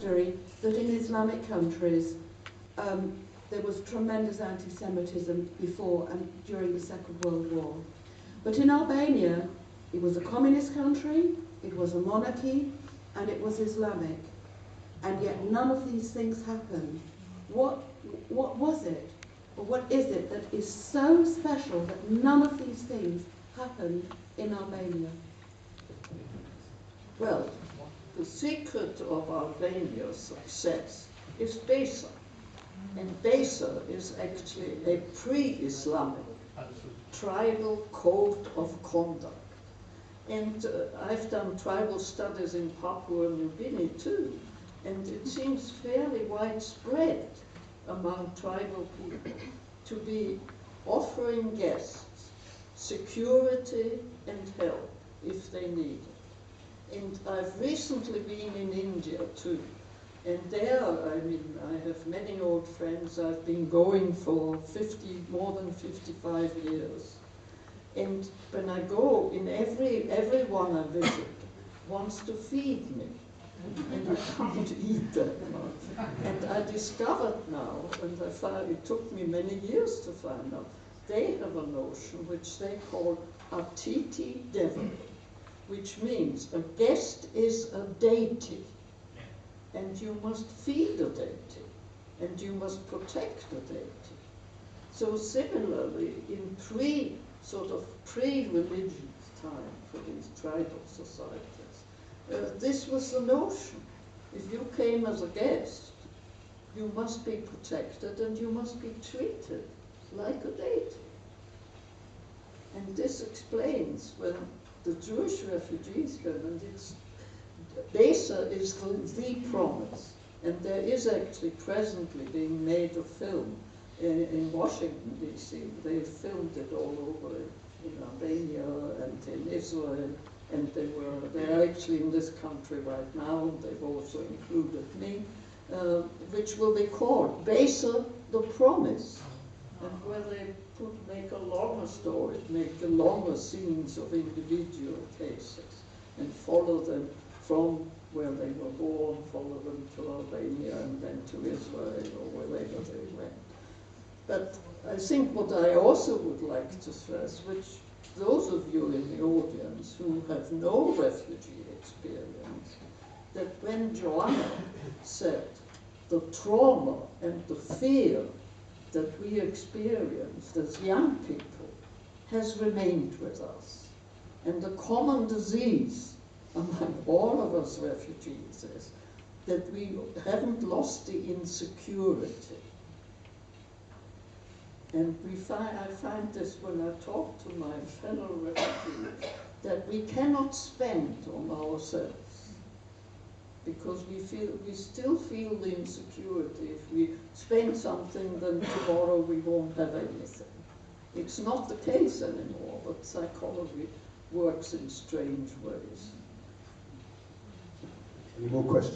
history that in Islamic countries there was tremendous anti-Semitism before and during the Second World War. But in Albania, it was a communist country, it was a monarchy, and it was Islamic. And yet none of these things happened. What was it, or what is it that is so special that none of these things happened in Albania? Well, the secret of Albania's success is Besa. And Besa is actually a pre-Islamic tribal code of conduct. And I've done tribal studies in Papua New Guinea too, and it seems fairly widespread among tribal people to be offering guests security and help if they need it. And I've recently been in India too, and there, I mean, I have many old friends. I've been going for more than 55 years. And when I go, in everyone I visit wants to feed me, and I can't eat that much. And I discovered now, and I found, it took me many years to find out, they have a notion which they call atiti devi, which means a guest is a deity, and you must feed a deity, and you must protect a deity. So similarly, in pre-religious time for these tribal societies, this was the notion. If you came as a guest, you must be protected and you must be treated like a deity. And this explains when the Jewish refugees come, and Besa is the promise. And there is actually presently being made a film in Washington, D.C. They filmed it all over in Albania and in Israel, and they're actually in this country right now, and they've also included me, which will be called Besa the Promise, and where they make a longer story, make the longer scenes of individual cases, and follow them from where they were born, follow them to Albania, and then to Israel, or wherever they went. But I think what I also would like to stress, which those of you in the audience who have no refugee experience, that when Joanna said the trauma and the fear that we experienced as young people has remained with us. And the common disease among all of us refugees is that we haven't lost the insecurity. And I find this when I talk to my fellow refugees, that we cannot spend on ourselves, because we still feel the insecurity. If we spend something, then tomorrow we won't have anything. It's not the case anymore, but psychology works in strange ways. Any more questions?